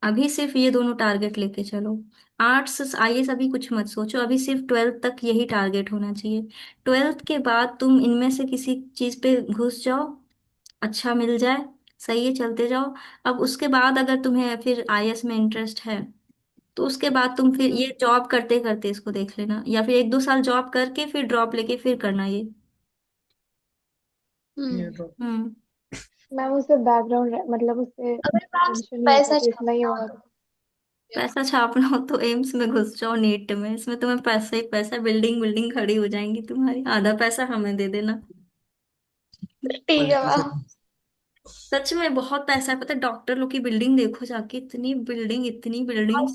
अभी सिर्फ ये दोनों टारगेट लेके चलो। आर्ट्स आईएएस अभी कुछ मत सोचो, अभी सिर्फ ट्वेल्थ तक यही टारगेट होना चाहिए। ट्वेल्थ के बाद तुम इनमें से किसी चीज पे घुस जाओ, अच्छा मिल जाए, सही है, चलते जाओ। अब उसके बाद अगर तुम्हें फिर आईएएस में इंटरेस्ट है, तो उसके बाद तुम फिर हम्म। ये जॉब करते करते इसको देख लेना, या फिर 1-2 साल जॉब करके फिर ड्रॉप लेके फिर करना ये। ये हम्म। तो हम्म। मैम उससे बैकग्राउंड मतलब उससे अगर मैम टेंशन नहीं होता पैसा कि इतना ही छापना हो होगा तो तो। पैसा छापना हो तो एम्स में घुस जाओ, नीट में, इसमें तुम्हें पैसा ही पैसा, बिल्डिंग बिल्डिंग खड़ी हो जाएंगी तुम्हारी, आधा पैसा हमें दे देना। ठीक है पलटी से। मैम। सच में बहुत पैसा है, पता है, डॉक्टर लोग की बिल्डिंग देखो जाके, इतनी बिल्डिंग, इतनी बिल्डिंग।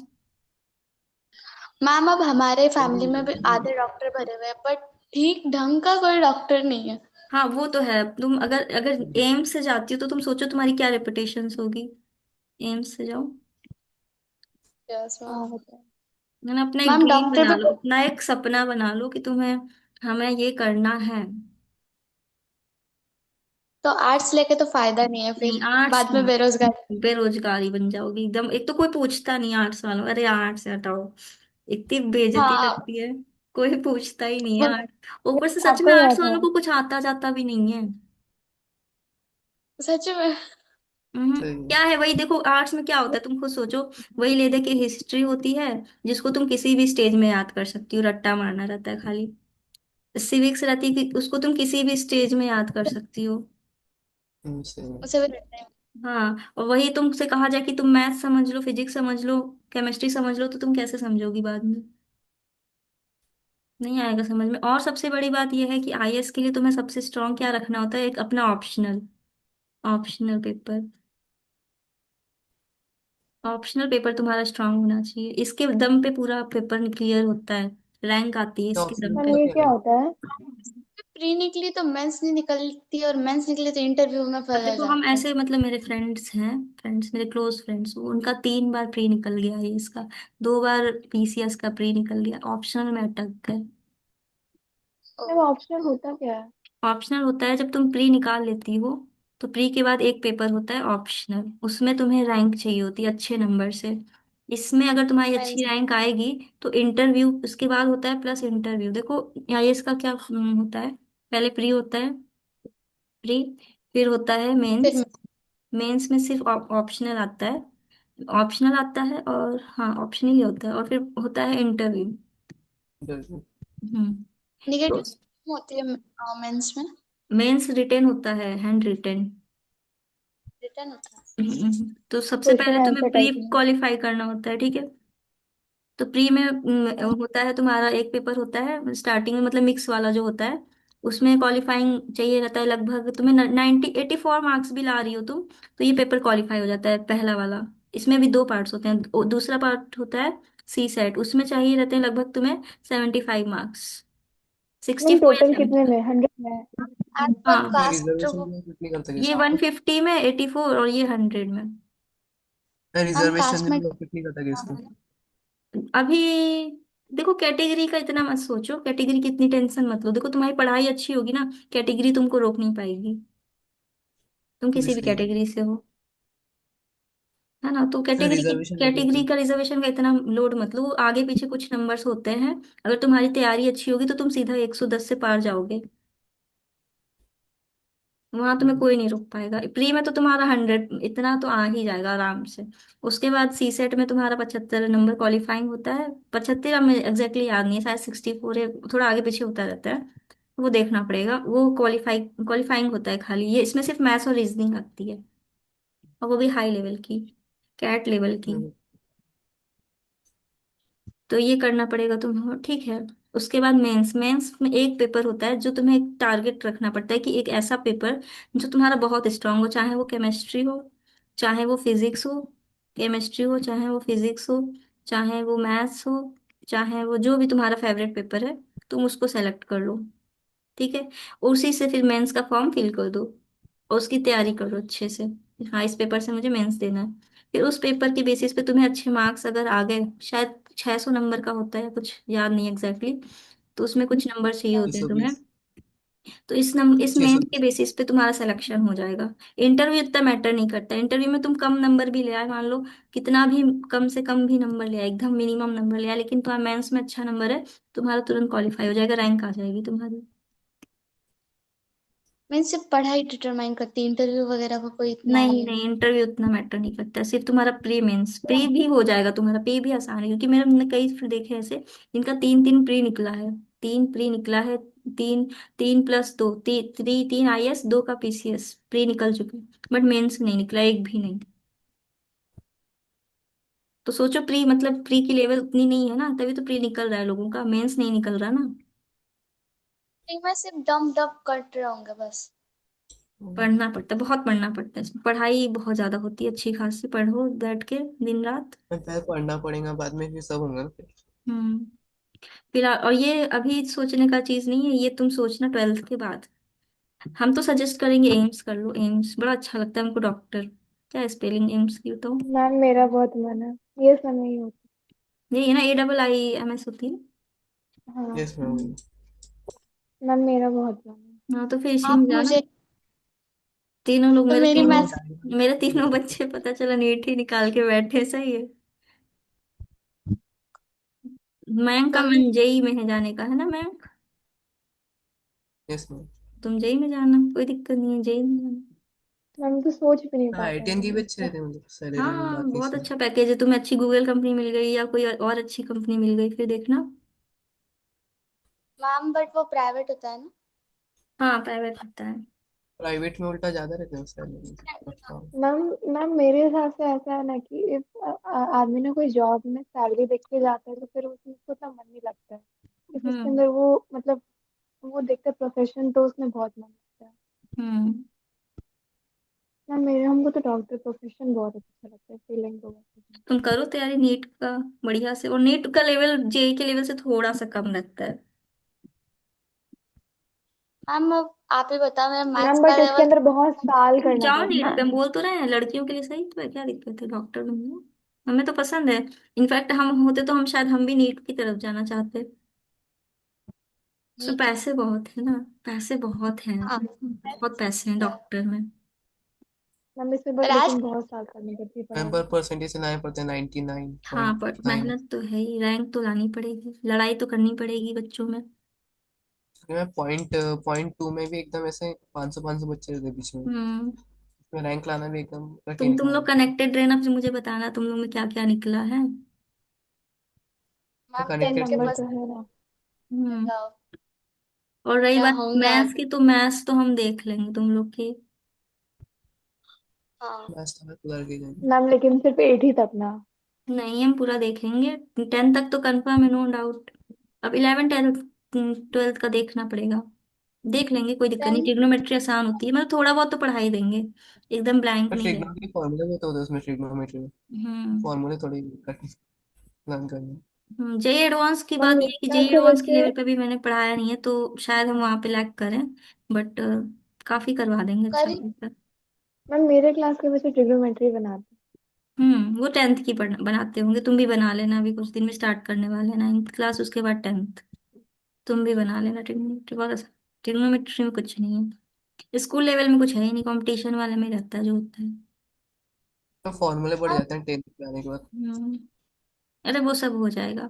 मैम अब हमारे फैमिली में भी आधे डॉक्टर भरे हुए हैं, बट ठीक ढंग का कोई डॉक्टर नहीं है। हाँ वो तो है, तुम अगर अगर एम्स से जाती हो तो तुम सोचो तुम्हारी क्या रेपुटेशन होगी, एम्स से जाओ। Yes ma'am. हाँ होता है। मैंने अपना एक मैम ड्रीम डॉक्टर बना भी लो, अपना एक सपना बना लो कि तुम्हें, हमें ये करना है। तो आर्ट्स लेके तो फायदा नहीं है नहीं, फिर, आर्ट्स बाद में बेरोजगार। बेरोजगारी बन जाओगी एकदम, एक तो कोई पूछता नहीं आर्ट्स वालों, अरे आर्ट्स से हटाओ, इतनी बेइज्जती हाँ लगती है, कोई पूछता ही नहीं है वो आर्ट। ऊपर से सच आता में ही आर्ट्स आता वालों है। को कुछ आता जाता भी नहीं है। सच में। सही है। क्या है, वही देखो आर्ट्स में क्या होता है, तुम खुद सोचो। वही ले दे के हिस्ट्री होती है, जिसको तुम किसी भी स्टेज में याद कर सकती हो, रट्टा मारना रहता है खाली। सिविक्स रहती है कि उसको तुम किसी भी स्टेज में याद कर सकती हो। सही है। उसे भी रहता है। हाँ, और वही तुमसे कहा जाए कि तुम मैथ समझ लो, फिजिक्स समझ लो, केमिस्ट्री समझ लो, तो तुम कैसे समझोगी बाद में, नहीं आएगा समझ में। और सबसे बड़ी बात यह है कि आईएएस के लिए तुम्हें सबसे स्ट्रांग क्या रखना होता है, एक अपना optional, optional paper, optional paper तुम्हारा स्ट्रांग होना चाहिए, इसके दम पे पूरा पेपर क्लियर होता है, रैंक आती है तो इसके ऑप्शन दम मैम पे। होता ये क्या क्या है? होता है? प्री निकली तो मेंस नहीं निकलती, और मेंस निकली तो इंटरव्यू में अब फंसा देखो, हम जाते हैं। ऐसे मतलब मेरे फ्रेंड्स हैं, फ्रेंड्स मेरे क्लोज फ्रेंड्स, उनका 3 बार प्री निकल गया है इसका, 2 बार पीसीएस का प्री निकल गया, ऑप्शनल में अटक गए। ओ। मैम ऑप्शनल होता क्या है? ऑप्शनल होता है जब तुम प्री निकाल लेती हो, तो प्री के बाद एक पेपर होता है ऑप्शनल, उसमें तुम्हें रैंक चाहिए होती है अच्छे नंबर से। इसमें अगर तुम्हारी अच्छी मेंस। रैंक आएगी तो इंटरव्यू उसके बाद होता है, प्लस इंटरव्यू। देखो आईएएस का क्या होता है, पहले प्री होता है, प्री, फिर होता है फिर मेंस, मेंस में सिर्फ ऑप्शनल आता है, ऑप्शनल आता है, और हाँ ऑप्शनल ही होता है, और फिर होता है इंटरव्यू। इंटरव्यू। हम्म। तो निगेटिव होती है मेंस में। मेंस रिटेन होता है, हैंड रिटेन। रिटर्न होता है। तो सबसे क्वेश्चन पहले तुम्हें आंसर प्री टाइप में। क्वालिफाई करना होता है, ठीक है। तो प्री में होता है तुम्हारा एक पेपर होता है स्टार्टिंग में, मतलब मिक्स वाला जो होता है, उसमें क्वालिफाइंग चाहिए रहता है लगभग, तुम्हें 84 मार्क्स भी ला रही हो तुम, तो ये पेपर क्वालिफाई हो जाता है पहला वाला। इसमें भी 2 पार्ट्स होते हैं, दूसरा पार्ट होता है सी सेट, उसमें चाहिए रहते हैं लगभग तुम्हें 75 मार्क्स, सिक्सटी मैम फोर या टोटल कितने 70। में, 100 में? एज पर हाँ, इसमें कास्ट रिजर्वेशन वो। भी कुछ नहीं करता क्या ये इसमें? 150 में, 84, और ये 100 में। हम रिजर्वेशन कास्ट भी में। मतलब कुछ नहीं करता क्या इसमें? अभी देखो, कैटेगरी का इतना मत सोचो, कैटेगरी की इतनी टेंशन मत लो, देखो तुम्हारी पढ़ाई अच्छी होगी ना, कैटेगरी तुमको रोक नहीं पाएगी, तुम वो भी किसी भी सही है। कैटेगरी से हो, है ना। तो कैटेगरी की, रिजर्वेशन मतलब कैटेगरी क्या? का रिजर्वेशन का इतना लोड मत लो, वो आगे पीछे कुछ नंबर्स होते हैं, अगर तुम्हारी तैयारी अच्छी होगी तो तुम सीधा 110 से पार जाओगे, वहां तुम्हें हम्म, कोई नहीं रोक पाएगा। प्री में तो तुम्हारा 100 इतना तो आ ही जाएगा आराम से। उसके बाद सी सेट में तुम्हारा 75 नंबर क्वालिफाइंग होता है, 75 हमें एग्जैक्टली याद नहीं है, शायद 64 है, थोड़ा आगे पीछे होता रहता है, वो देखना पड़ेगा। वो क्वालिफाइंग होता है खाली, ये इसमें सिर्फ मैथ्स और रीजनिंग आती है, और वो भी हाई लेवल की, कैट लेवल की। हम्म, तो ये करना पड़ेगा तुम्हें, ठीक है। उसके बाद मेंस, मेंस में एक पेपर होता है जो तुम्हें एक टारगेट रखना पड़ता है, कि एक ऐसा पेपर जो तुम्हारा बहुत स्ट्रांग हो, चाहे वो केमिस्ट्री हो, चाहे वो फिजिक्स हो, केमिस्ट्री हो चाहे वो फिजिक्स हो, चाहे वो मैथ्स हो, चाहे वो जो भी तुम्हारा फेवरेट पेपर है, तुम उसको सेलेक्ट कर लो, ठीक है। उसी से फिर मेंस का फॉर्म फिल कर दो, और उसकी तैयारी करो अच्छे से। हाँ इस पेपर से मुझे मेंस देना है। फिर उस पेपर के बेसिस पे तुम्हें अच्छे मार्क्स अगर आ गए, शायद 600 नंबर का होता है, कुछ याद नहीं एग्जैक्टली तो उसमें कुछ नंबर चाहिए छः होते हैं सौ तुम्हें। बीस तो इस छः सौ मेंस के बीस बेसिस पे तुम्हारा सिलेक्शन हो जाएगा। इंटरव्यू इतना मैटर नहीं करता, इंटरव्यू में तुम कम नंबर भी ले आए, मान लो कितना भी कम से कम भी नंबर ले आए, एकदम मिनिमम नंबर ले आए, लेकिन तुम्हारा मेंस में अच्छा नंबर है, तुम्हारा तुरंत क्वालिफाई हो जाएगा, रैंक आ जाएगी तुम्हारी। मैं सिर्फ पढ़ाई डिटरमाइन करती है, इंटरव्यू वगैरह का कोई इतना नहीं ये नहीं, नहीं। इंटरव्यू उतना मैटर नहीं करता, सिर्फ तुम्हारा प्री मेंस, प्री भी हो जाएगा तुम्हारा, प्री भी आसान है, क्योंकि मेरे हमने कई फिर देखे ऐसे जिनका तीन तीन प्री निकला है, तीन प्री निकला है, तीन, तीन प्लस दो, तीन आईएएस, दो का पीसीएस प्री निकल चुके, बट मेंस नहीं निकला एक भी नहीं। तो सोचो प्री मतलब प्री की लेवल उतनी नहीं है ना, तभी तो प्री निकल रहा है लोगों का, मेंस नहीं निकल रहा ना। नहीं, मैं सिर्फ डम डब करते रहूंगा बस। पढ़ना पड़ता है, बहुत पढ़ना पड़ता है, इसमें पढ़ाई बहुत ज्यादा होती है, अच्छी खासी पढ़ो बैठ के दिन रात। पहले पढ़ना पड़ेगा, बाद में फिर सब होगा ना फिर। हम्म। फिलहाल और ये अभी सोचने का चीज नहीं है, ये तुम सोचना 12th के बाद। हम तो सजेस्ट करेंगे एम्स कर लो, एम्स बड़ा अच्छा लगता है हमको, डॉक्टर क्या स्पेलिंग एम्स की तो। मैम मेरा बहुत मन है, ये सब नहीं होता। यही है ना, AIIMS होती है। हाँ यस मैम। हम्म। मैम, मेरा बहुत मन है। हाँ तो फिर इसी आप में जाना। मुझे, तीनों लोग तो मेरे मेरी तीनों, मैथ, मेरे तीनों बच्चे पता चला नीट ही निकाल के बैठे, सही है। मयंक का तुम मन जेई में है जाने का, है ना मयंक? Yes ma'am. तुम जेई में जाना, कोई दिक्कत नहीं है जेई में जाना। मैम तो सोच भी नहीं पाते आईटीएन हैं की भी अच्छे इसका। रहते हैं मतलब सैलरी में, हाँ बाकी बहुत सब। अच्छा पैकेज है, तुम्हें अच्छी गूगल कंपनी मिल गई या कोई और अच्छी कंपनी मिल गई फिर देखना। मैम बट वो प्राइवेट होता है ना। हाँ प्राइवेट होता है। प्राइवेट में उल्टा ज्यादा रहते हैं सैलरी। अच्छा। मैम मैम मेरे हिसाब से ऐसा है ना कि इफ आदमी ना कोई जॉब में सैलरी देख के जाता है तो फिर उसमें उसको उतना मन नहीं लगता है। इफ उसके हम्म। अंदर वो मतलब वो देखता है प्रोफेशन तो उसमें बहुत मन लगता है। हम्म। मैम मेरे हमको तो डॉक्टर प्रोफेशन बहुत अच्छा लगता है, फीलिंग तो बहुत पसंद तुम करो तैयारी नीट का बढ़िया से, और नीट का लेवल जेई के लेवल से थोड़ा सा कम लगता है। मैम अब आप ही बताओ, मेरा है। मैथ्स मैम का बट इसके लेवल। अंदर बहुत साल तुम करना जाओ पड़ता नीट है। पे, हम बोल तो रहे हैं लड़कियों के लिए सही तो है, क्या दिक्कत है डॉक्टर बनना, हमें तो पसंद है। इनफैक्ट हम होते तो हम शायद हम भी नीट की तरफ जाना चाहते। उसमें नीट। पैसे बहुत है ना, पैसे बहुत हैं, हाँ। बहुत पैसे हैं डॉक्टर में। मैम इसमें बट राज। लेकिन बहुत साल करनी पड़ती है मैम पढ़ाई। पर परसेंटेज से लाने पड़ते हैं नाइन्टी नाइन हाँ पॉइंट पर नाइन मेहनत तो है ही, रैंक तो लानी पड़ेगी, लड़ाई तो करनी पड़ेगी बच्चों में। मैं पॉइंट पॉइंट टू में भी एकदम ऐसे 500 बच्चे रहते हैं बीच में। हम्म। उसमें रैंक लाना भी एकदम तुम कठिन तुम काम लोग है। कनेक्टेड रहना, फिर मुझे बताना तुम लोग में क्या क्या निकला है। मैम टेंथ कनेक्टेड के से नंबर पास तो है ना। हम्म। जाओ। और रही क्या बात होंगे मैथ्स आगे। की, तो मैथ्स तो हम देख लेंगे तुम लोग की। हाँ। बस तो मैं सुधर के जाएंगे। मैम लेकिन सिर्फ 8 ही तक ना। नहीं हम पूरा देखेंगे, 10 तक तो कंफर्म है नो डाउट। अब 11 12th का देखना पड़ेगा, देख लेंगे कोई दिक्कत नहीं, 10। ट्रिग्नोमेट्री आसान होती है, मतलब थोड़ा बहुत तो पढ़ाई देंगे, एकदम ब्लैंक पर नहीं ट्रिग्नोमेट्री रहेगा। फॉर्मूले भी तो होते हैं उसमें, ट्रिग्नोमेट्री में हम्म। फॉर्मूले थोड़ी कठिन प्लान करने। जेई एडवांस की मैम बात ये मेरे है कि जेई क्लास के एडवांस के बच्चे लेवल पे भी मैंने पढ़ाया नहीं है, तो शायद हम वहाँ पे लैग करें, बट काफी करवा देंगे अच्छा करी। खासा। मैम मेरे क्लास के बच्चे ट्रिग्नोमेट्री बनाते वो 10th की बनाते होंगे, तुम भी बना लेना, अभी कुछ दिन में स्टार्ट करने वाले हैं 9th क्लास, उसके बाद 10th। तुम भी बना लेना, ट्रिग्नोमेट्री बहुत आसान, ट्रिग्नोमेट्री में कुछ नहीं है, स्कूल लेवल में कुछ है ही नहीं, कंपटीशन वाले में रहता है जो होता है। तो फॉर्मूले बढ़ हाँ, जाते हैं 10th पे आने के बाद। हम्म। अरे वो सब हो जाएगा,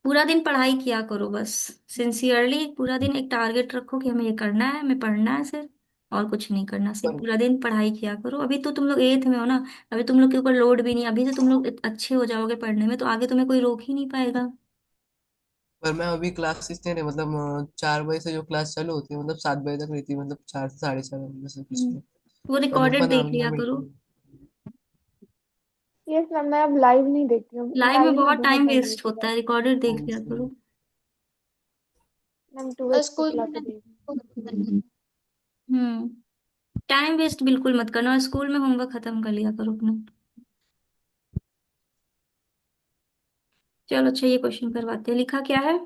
पूरा दिन पढ़ाई किया करो बस, सिंसियरली पूरा दिन एक टारगेट रखो कि हमें ये करना है, हमें पढ़ना है सिर्फ, और कुछ नहीं करना, सिर्फ पर पूरा दिन पढ़ाई किया करो। अभी तो तुम लोग 8th में हो ना, अभी तुम लोग के ऊपर लोड भी नहीं, अभी से तुम लोग अच्छे हो जाओगे पढ़ने में, तो आगे तुम्हें कोई रोक ही नहीं पाएगा। पर मैं अभी क्लास इतने रहे मतलब 4 बजे से जो क्लास चालू होती है मतलब 7 बजे तक रहती है, मतलब 4 से 4:30 बजे से बीच हम्म। में। वो तब रिकॉर्डेड पंद्रह देख पंद्रह लिया करो, मिनट हैं। यस मैम, मैं अब लाइव नहीं देखती हूँ, लाइव में लाइव में बहुत बहुत टाइम टाइम वेस्ट वेस्ट हो होता है, जाता रिकॉर्डेड देख लिया में। करो। है। मैम और 12th की स्कूल क्लासेस देख। में। हम्म। टाइम वेस्ट बिल्कुल मत करना, और स्कूल में होमवर्क खत्म कर लिया करो अपना। चलो अच्छा, ये क्वेश्चन करवाते हैं, लिखा क्या है?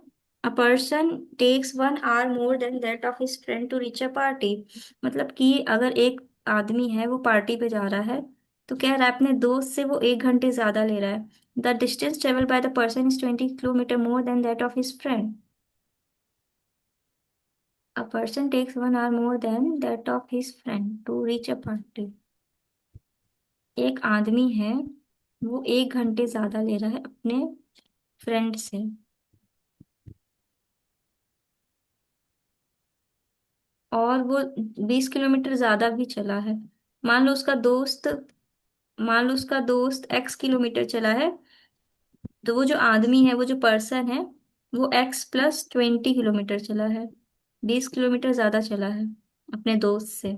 A person takes 1 hour more than that of his friend to reach a party. मतलब कि अगर एक आदमी है वो पार्टी पे जा रहा है, तो कह रहा है अपने दोस्त से वो 1 घंटे ज्यादा ले रहा है। The distance travel by the person is 20 kilometre more than that of his friend. A person takes 1 hour more than that of his friend to reach a party. एक आदमी है, वो 1 घंटे ज्यादा ले रहा है अपने फ्रेंड से, और वो 20 किलोमीटर ज्यादा भी चला है। मान लो उसका दोस्त मान लो उसका दोस्त x किलोमीटर चला है, तो वो जो आदमी है, वो जो पर्सन है, वो x + 20 किलोमीटर चला है, 20 किलोमीटर ज्यादा चला है अपने दोस्त से,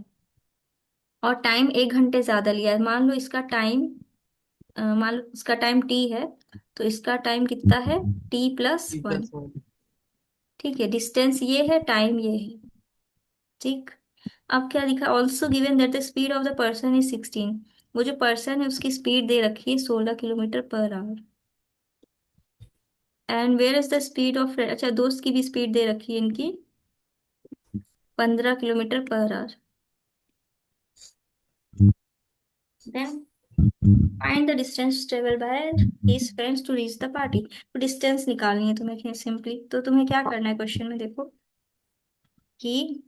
और टाइम 1 घंटे ज्यादा लिया है। मान लो इसका टाइम t है, तो इसका टाइम कितना है, t+1। T+1। ठीक है, डिस्टेंस ये है, टाइम ये है। ठीक। अब क्या लिखा, also given that the speed of the person is 16। वो जो पर्सन है उसकी स्पीड दे रखी है 16 kilometre per hour. And where is the speed of, अच्छा दोस्त की भी स्पीड दे रखी है इनकी 15 kilometre per hour. Then find the distance travel by his friends to reach the party. तो डिस्टेंस निकालनी है तुम्हें सिंपली, तो तुम्हें क्या करना है क्वेश्चन में, देखो कि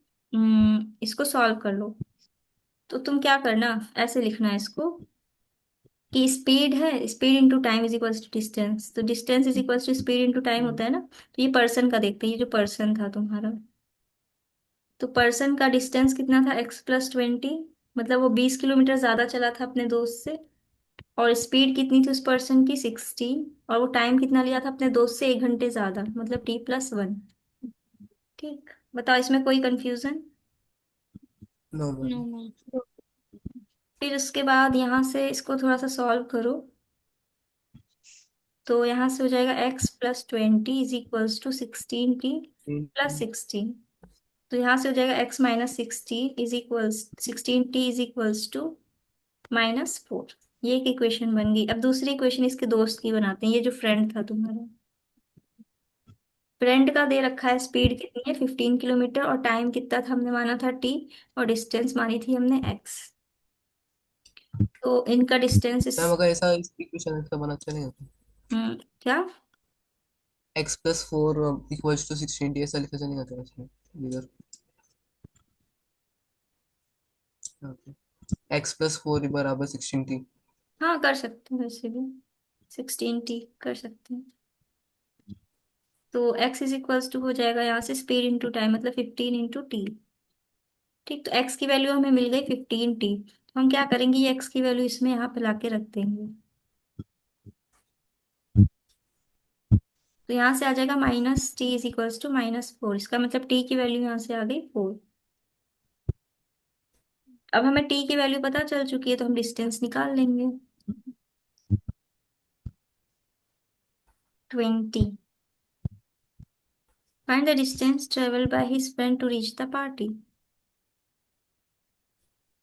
इसको सॉल्व कर लो। तो तुम क्या करना, ऐसे लिखना है इसको कि स्पीड है, speed into time is equals to distance. तो distance is equals to speed into time होता है ना। तो ये पर्सन का देखते हैं, ये जो पर्सन था तुम्हारा, तो पर्सन का डिस्टेंस कितना था, x + 20। मतलब वो 20 किलोमीटर ज्यादा चला था अपने दोस्त से, और स्पीड कितनी थी उस पर्सन की, 16। और वो टाइम कितना लिया था अपने दोस्त से, 1 घंटे ज्यादा, मतलब t+1। ठीक, बताओ इसमें कोई confusion. No no ma'am. Ma'am. फिर उसके बाद यहाँ से इसको थोड़ा सा सॉल्व करो। तो यहाँ से हो जाएगा x + 20 is equals to 16t+16। तो यहाँ से हो जाएगा x - 16 is equals 16t is equals to -4। ये एक इक्वेशन बन गई। अब दूसरी इक्वेशन इसके दोस्त की बनाते हैं, ये जो फ्रेंड था तुम्हारा, फ्रेंड का दे रखा है स्पीड कितनी है 15 किलोमीटर, और टाइम कितना था हमने माना था t, और डिस्टेंस मानी थी हमने x। तो इनका डिस्टेंस इस मैम अगर ऐसा इस इक्वेशन ऐसा बना चलेगा तो क्या, x+4 = 16t ऐसा लिखा चलेगा क्या इसमें इधर? x+4 बराबर 16t। हाँ कर सकते हैं वैसे भी, 16t कर सकते हैं। तो x इज इक्वल्स टू हो जाएगा यहाँ से स्पीड इंटू टाइम, मतलब 15 × t। ठीक, तो x की वैल्यू हमें मिल गई 15t। तो हम क्या करेंगे, ये x की वैल्यू इसमें यहाँ पे लाके रख देंगे। तो यहाँ से आ जाएगा -t इज इक्वल्स टू -4। इसका मतलब t की वैल्यू यहाँ से आ गई 4। अब हमें t की वैल्यू पता चल चुकी है, तो हम डिस्टेंस निकाल लेंगे, 20। Find the distance travel by his friend to reach the party.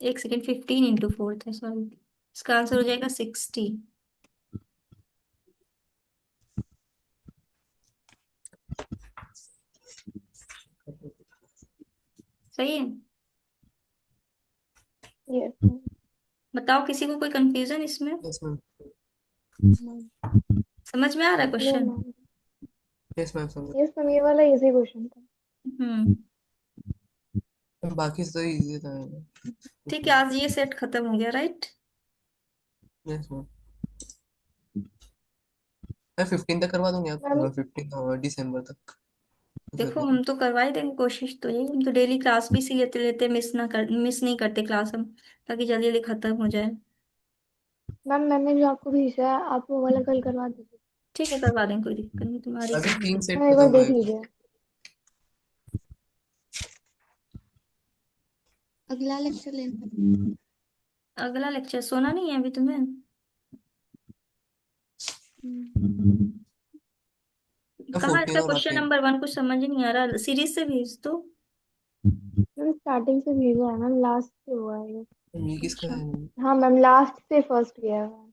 एक सेकेंड, 15 × 4 था, सॉरी। इसका आंसर हो जाएगा 60। सही है। यस बताओ किसी को कोई कंफ्यूजन इसमें, यस मैम। मैम। समझ में आ रहा है no question. Ma'am. Yes ma'am समझ। यस मैम, ये वाला इजी क्वेश्चन था। हम्म। बाकी तो इजी था। ठीक है, आज ये सेट खत्म हो गया, राइट। Yes ma'am. मैं 15 तक करवा दूंगी मैम आपको, 15 दिसंबर तक कर देखो दीजिए। हम तो करवा ही देंगे, कोशिश तो यही, हम तो डेली क्लास भी इसी लेते लेते मिस नहीं करते क्लास हम, ताकि जल्दी जल्दी खत्म हो जाए। मैम मैंने जो आपको भेजा है, आप वो वाला कल करवा दीजिए। ठीक है, करवा देंगे, कोई दिक्कत नहीं, तुम्हारी अभी इच्छा। 3 सेट मैम एक खत्म बार देख हुए। लीजिए। अगला लेक्चर लेना। अगला लेक्चर सोना नहीं है अभी तुम्हें। कहाँ, इसका 14 और क्वेश्चन बाकी है। नंबर 1 कुछ समझ ही नहीं आ रहा, सीरीज से भेज दो। मैम स्टार्टिंग से भेजा है मैम, लास्ट से हुआ है ये। ये किसका अच्छा। है? हाँ मैम, लास्ट से फर्स्ट गया है।